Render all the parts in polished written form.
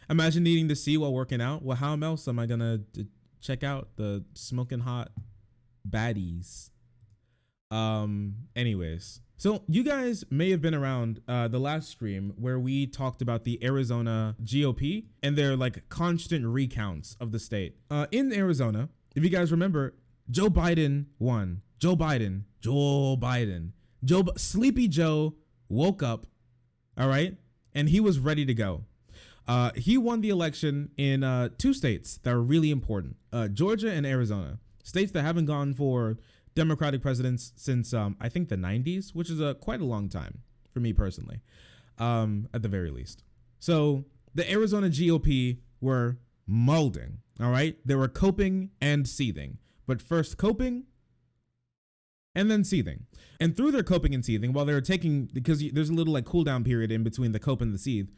Imagine needing to see while working out. Well, how else am I gonna check out the smoking hot baddies? Anyways, so you guys may have been around the last stream where we talked about the Arizona GOP and their like constant recounts of the state. In Arizona, if you guys remember, Joe Biden won. Joe Biden. Sleepy Joe woke up, all right, and he was ready to go. He won the election in two states that are really important, Georgia and Arizona, states that haven't gone for Democratic presidents since I think the 90s, which is quite a long time for me personally, at the very least. So the Arizona GOP were molding, all right? They were coping and seething, but first coping and then seething. And through their coping and seething, while they were taking, because there's a little like cool down period in between the cope and the seethe,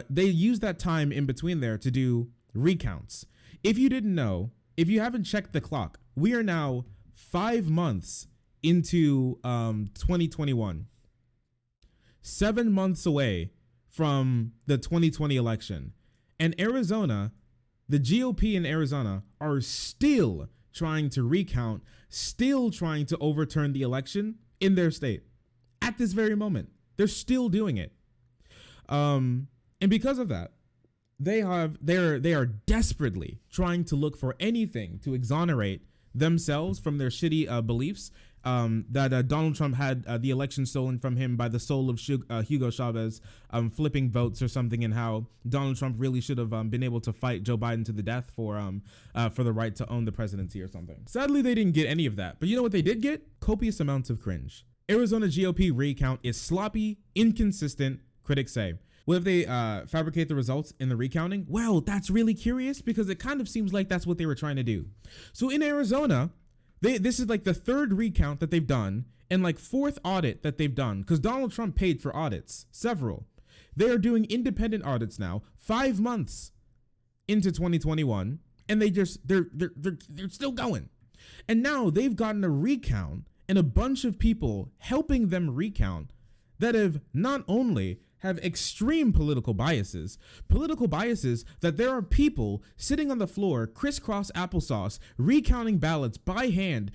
they used that time in between there to do recounts. If you didn't know, if you haven't checked the clock, we are now 5 months into 2021, 7 months away from the 2020 election. And Arizona, the GOP in Arizona are still trying to recount, still trying to overturn the election in their state. At this very moment, they're still doing it. And because of that, they are desperately trying to look for anything to exonerate themselves from their shitty beliefs that Donald Trump had the election stolen from him by the soul of Hugo Chavez, flipping votes or something, and how Donald Trump really should have been able to fight Joe Biden to the death for the right to own the presidency or something. Sadly, they didn't get any of that. But you know what they did get? Copious amounts of cringe. Arizona GOP recount is sloppy, inconsistent, critics say. What if they fabricate the results in the recounting? Well, that's really curious because it kind of seems like that's what they were trying to do. So in Arizona, this is like the third recount that they've done and like fourth audit that they've done because Donald Trump paid for audits, several. They are doing independent audits now, 5 months into 2021, and they're still going. And now they've gotten a recount and a bunch of people helping them recount that have not only have extreme political biases that there are people sitting on the floor, crisscross applesauce, recounting ballots by hand,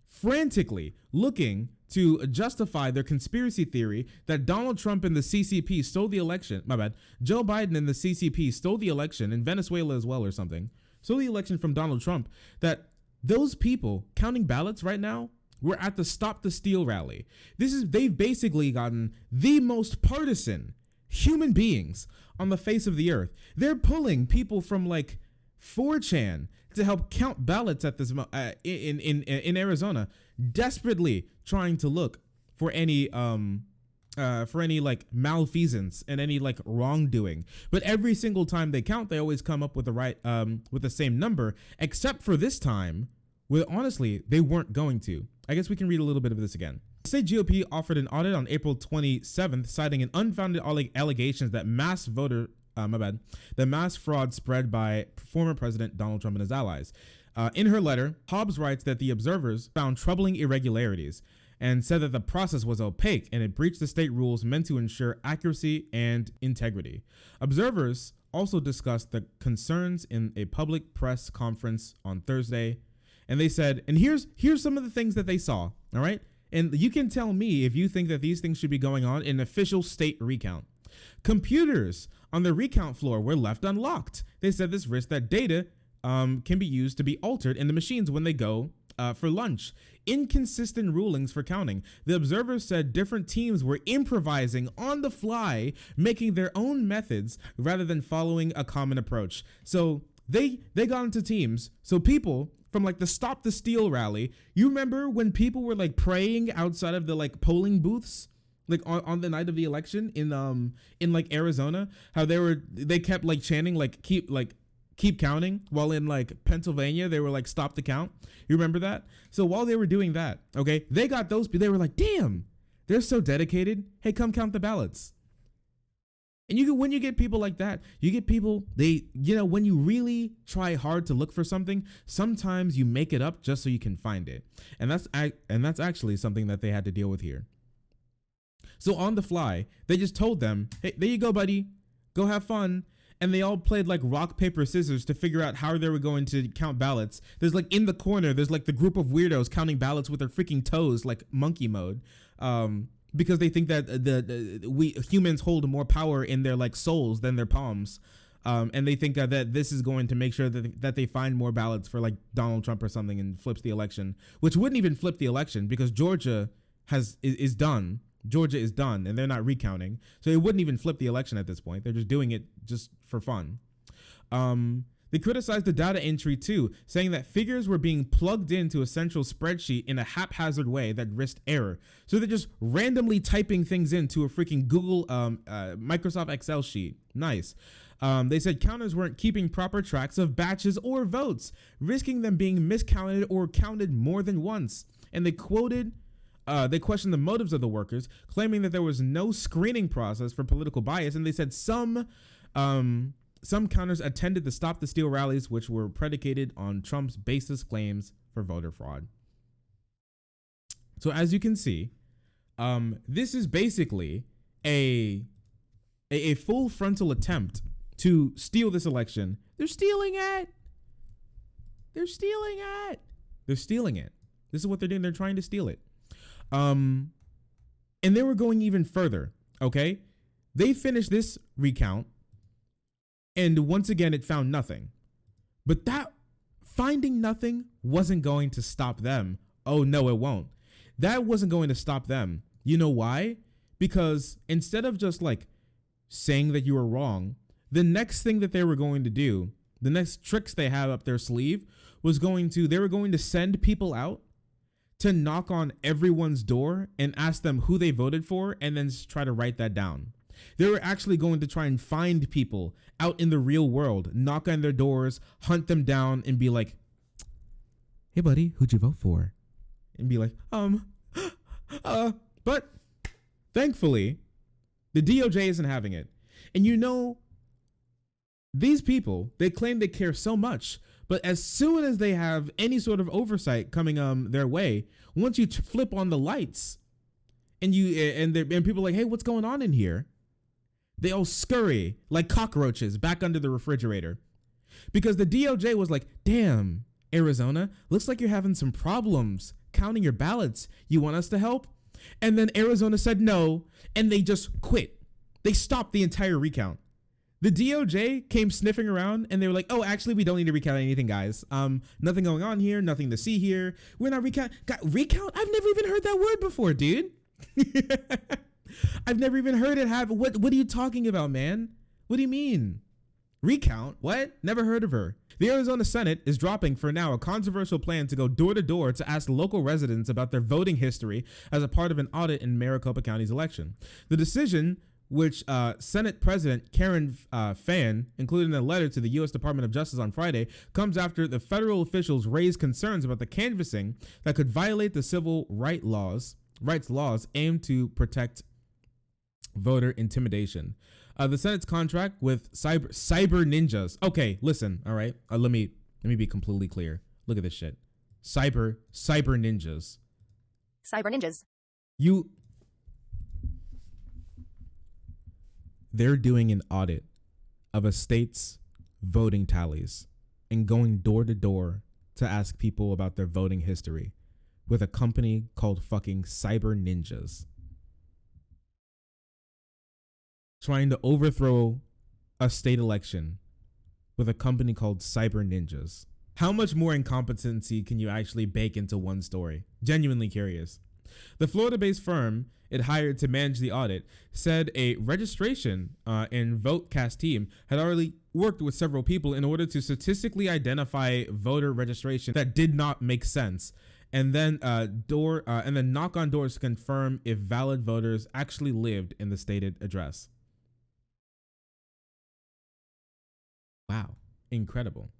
frantically looking to justify their conspiracy theory that Donald Trump and the CCP stole the election. Joe Biden and the CCP stole the election in Venezuela as well or something. Stole the election from Donald Trump. That those people counting ballots right now, we're at the Stop the Steal rally. They've basically gotten the most partisan human beings on the face of the earth. They're pulling people from like 4chan to help count ballots at this in Arizona, desperately trying to look for any like malfeasance and any like wrongdoing. But every single time they count, they always come up with the same number, except for this time, where honestly they weren't going to. I guess we can read a little bit of this again. The state GOP offered an audit on April 27th, citing an unfounded allegations that mass fraud spread by former President Donald Trump and his allies. In her letter, Hobbs writes that the observers found troubling irregularities and said that the process was opaque and it breached the state rules meant to ensure accuracy and integrity. Observers also discussed the concerns in a public press conference on Thursday. And they said, and here's some of the things that they saw, all right? And you can tell me if you think that these things should be going on in an official state recount. Computers on the recount floor were left unlocked. They said this risks that data can be used to be altered in the machines when they go for lunch. Inconsistent rulings for counting. The observers said different teams were improvising on the fly, making their own methods rather than following a common approach. So they got into teams. So people from like the Stop the Steal rally, you remember when people were like praying outside of the like polling booths, like on the night of the election in like Arizona, how they kept like chanting like keep counting, while in like Pennsylvania they were like stop the count. You remember that? So while they were doing that, okay, they got those, they were like, damn, they're so dedicated. Hey, come count the ballots. And when you get people like that, you get people, when you really try hard to look for something, sometimes you make it up just so you can find it. And that's actually something that they had to deal with here. So on the fly, they just told them, hey, there you go, buddy. Go have fun. and they all played like rock, paper, scissors to figure out how they were going to count ballots. There's like in the corner, there's like the group of weirdos counting ballots with their freaking toes, like monkey mode. Because they think that we humans hold more power in their like souls than their palms. And they think that this is going to make sure that they find more ballots for like Donald Trump or something and flips the election, which wouldn't even flip the election because Georgia is done. Georgia is done and they're not recounting. So it wouldn't even flip the election at this point. They're just doing it just for fun. They criticized the data entry too, saying that figures were being plugged into a central spreadsheet in a haphazard way that risked error. So they're just randomly typing things into a freaking Google, Microsoft Excel sheet. Nice. They said counters weren't keeping proper tracks of batches or votes, risking them being miscounted or counted more than once. And they questioned the motives of the workers, claiming that there was no screening process for political bias. And they said some counters attended the Stop the Steal rallies, which were predicated on Trump's baseless claims for voter fraud. So as you can see, this is basically a full frontal attempt to steal this election. They're stealing it. They're stealing it. They're stealing it. This is what they're doing. They're trying to steal it. And they were going even further. Okay. They finished this recount. And once again, it found nothing. But that finding nothing wasn't going to stop them. Oh, no, it won't. That wasn't going to stop them. You know why? Because instead of just like saying that you were wrong, the next thing that they were going to do, the next tricks they had up their sleeve was they were going to send people out to knock on everyone's door and ask them who they voted for and then try to write that down. They were actually going to try and find people out in the real world, knock on their doors, hunt them down and be like, hey buddy, who'd you vote for? And be like, but thankfully the DOJ isn't having it. And you know, these people, they claim they care so much, but as soon as they have any sort of oversight coming their way, once you flip on the lights and people are like, hey, what's going on in here? They all scurry like cockroaches back under the refrigerator because the DOJ was like, damn, Arizona, looks like you're having some problems counting your ballots. You want us to help? And then Arizona said no, and they just quit. They stopped the entire recount. The DOJ came sniffing around and they were like, oh, actually, we don't need to recount anything, guys. Nothing going on here. Nothing to see here. We're not recount. Recount? I've never even heard that word before, dude. I've never even heard it have. What are you talking about, man? What do you mean? Recount? What? Never heard of her. The Arizona Senate is dropping for now a controversial plan to go door to door to ask local residents about their voting history as a part of an audit in Maricopa County's election. The decision, which Senate President Karen Fann included in a letter to the U.S. Department of Justice on Friday, comes after the federal officials raised concerns about the canvassing that could violate the civil rights laws aimed to protect voter intimidation. The Senate's contract with cyber ninjas. Okay, listen. All right, let me be completely clear. Look at this shit. Cyber ninjas. Cyber ninjas. They're doing an audit of a state's voting tallies and going door to door to ask people about their voting history with a company called fucking Cyber Ninjas. Trying to overthrow a state election with a company called Cyber Ninjas. How much more incompetency can you actually bake into one story? Genuinely curious. The Florida-based firm it hired to manage the audit said a registration and VoteCast team had already worked with several people in order to statistically identify voter registration that did not make sense, and then knock on doors to confirm if valid voters actually lived in the stated address. Wow, incredible.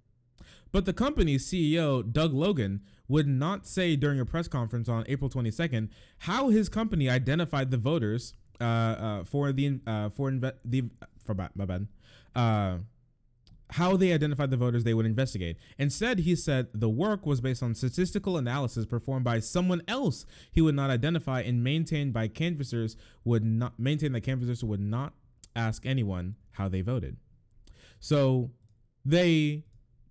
But the company's CEO, Doug Logan, would not say during a press conference on April 22nd how his company identified the voters how they identified the voters they would investigate. Instead, he said the work was based on statistical analysis performed by someone else he would not identify and maintained that canvassers would not ask anyone how they voted. So they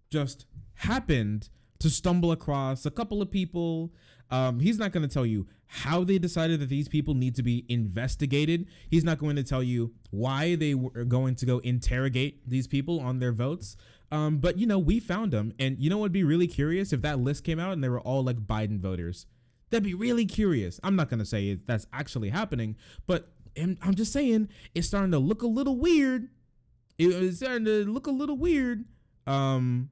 just happened to stumble across a couple of people. He's not going to tell you how they decided that these people need to be investigated. He's not going to tell you why they were going to go interrogate these people on their votes. But, we found them. And what would be really curious if that list came out and they were all like Biden voters. That'd be really curious. I'm not going to say that's actually happening, but I'm just saying it's starting to look a little weird. It's starting to look a little weird. About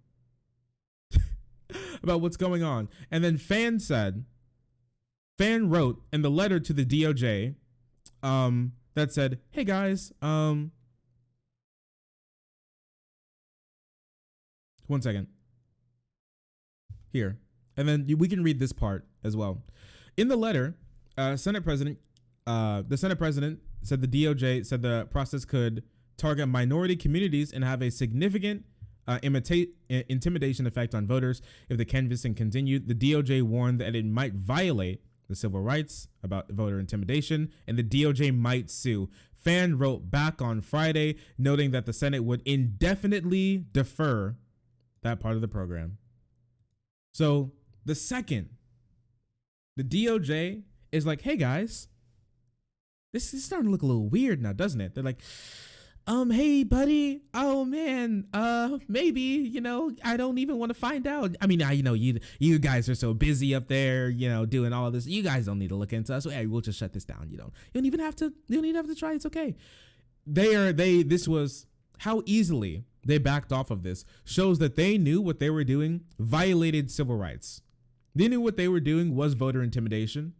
what's going on. And then Fan wrote in the letter to the DOJ that said, hey guys, 1 second. Here. And then we can read this part as well. In the letter, the Senate President said the DOJ said the process could target minority communities and have a significant intimidation effect on voters if the canvassing continued. The DOJ warned that it might violate the civil rights about voter intimidation, and the DOJ might sue. Fan wrote back on Friday, noting that the Senate would indefinitely defer that part of the program. So the second the DOJ is like, hey guys, this is starting to look a little weird now, doesn't it? They're like, hey buddy, oh man, maybe, I don't even want to find out. I mean, you guys are so busy up there, doing all of this. You guys don't need to look into us. So, hey, we'll just shut this down. You don't even have to try. It's okay. This was how easily they backed off of this shows that they knew what they were doing violated civil rights. They knew what they were doing was voter intimidation.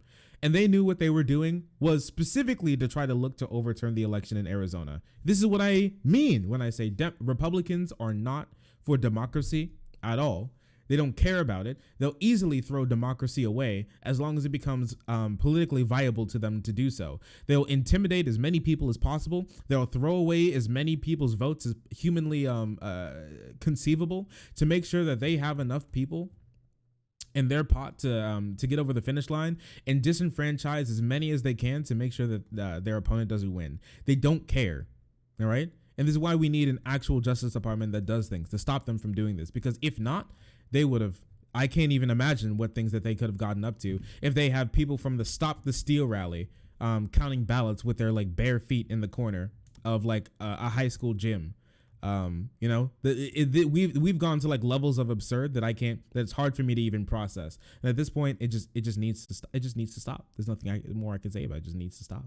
And they knew what they were doing was specifically to try to look to overturn the election in Arizona. This is what I mean when I say Republicans are not for democracy at all. They don't care about it. They'll easily throw democracy away as long as it becomes politically viable to them to do so. They'll intimidate as many people as possible. They'll throw away as many people's votes as humanly conceivable to make sure that they have enough people in their pot to get over the finish line and disenfranchise as many as they can to make sure that their opponent doesn't win. They don't care. All right. And this is why we need an actual Justice Department that does things to stop them from doing this, because if not, they would have. I can't even imagine what things that they could have gotten up to if they have people from the Stop the Steal rally counting ballots with their like bare feet in the corner of like a high school gym. We've gone to like levels of absurd that it's hard for me to even process. And at this point, it just needs to stop. There's nothing more I can say about it. It just needs to stop.